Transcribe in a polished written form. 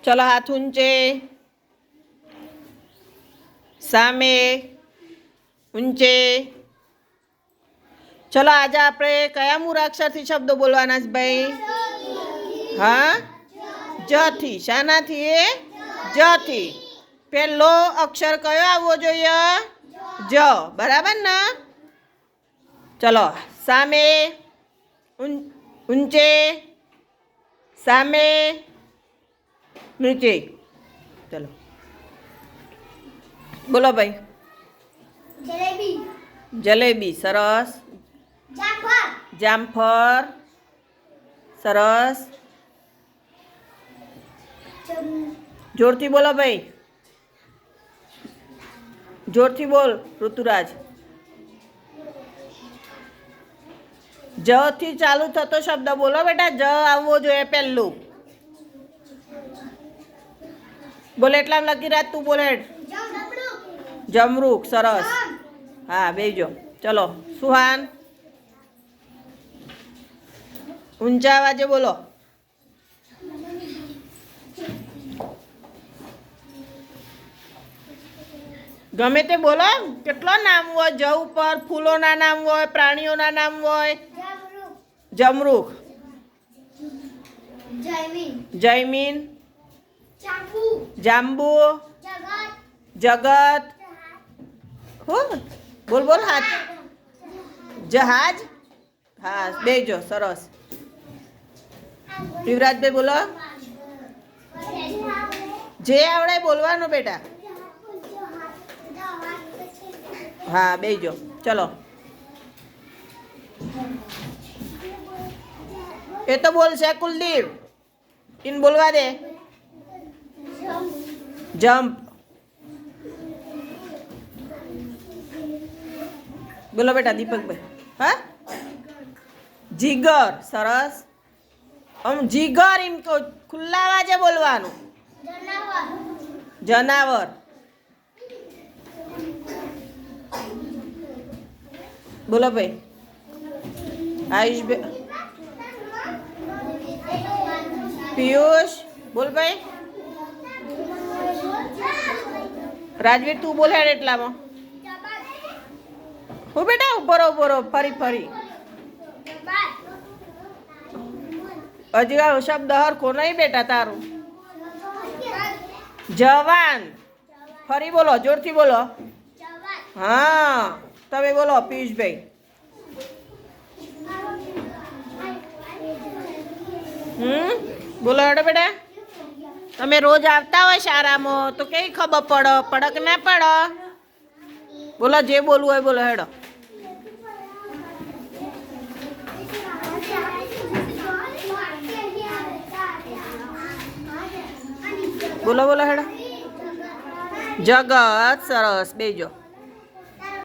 ચલો હાથ ઊંચે, સામે, ઊંચે. ચલો આજે આપણે કયા મૂળાક્ષરથી શબ્દો બોલવાના છે ભાઈ? હા, જથી. શાનાથી? એ જથી. પહેલો અક્ષર કયો આવવો જોઈએ? જ. બરાબર ને? ચલો સામે, ઊંચે, સામે, નીચે. ચલો બોલો ભાઈ. જલેબી. જલેબી. સરસ. જામફળ. જામફળ. સરસ. જોરથી બોલો ભાઈ, જોરથી બોલ ઋતુરાજ. જ થી ચાલુ થતો શબ્દ બોલો બેટા. જ આવવો જોઈએ પહેલું. બોલે એટલા લખી રાખ તું. બોલે જમરૂખ. સરસ. હા બેજો. ચલો સુહાન, ઊંચા અવાજે બોલો. ગમે તે બોલો. કેટલો નામ હોય જ ઉપર? ફૂલોના નામ હોય, પ્રાણીઓના નામ હોય. જમરૂખ. જયમીન. જાંબુ. જગત. બોલ બોલ. હાથ. જહાજ. હા બેજો. સરસ. યુવરાજભાઈ બોલો. જે આવડે બોલવાનું બેટા. હા બેજો. ચલો એ તો બોલશે કુલદીપ. ઇન બોલવા દે. જમ્પ. બોલો બેટા દીપકભાઈ. હા, જીગર. સરસ. જીગર એમ કહો. ખુલ્લા અવાજે બોલવાનું. જનાવર. બોલો ભાઈ. આયુષભાઈ. પિયુષ. બોલ ભાઈ. રાજવીર તું બોલ હેડ એટલામાં. હું બેટા ઉભરો ઉભરો ફરી ફરી. હજી શબ્દ હરખો નહીં બેટા તારું. જવાન. ફરી બોલો. જોરથી બોલો. હા તમે બોલો પિયુષભાઈ. બોલો હેડો બેટા. તમે રોજ આવતા હોય શાળામાં તો કઈ ખબર પડો? પડક ના પડો? બોલો જે બોલવું હોય બોલો હેડો. બોલો બોલો હેડો. જગત. સરસ બેજો.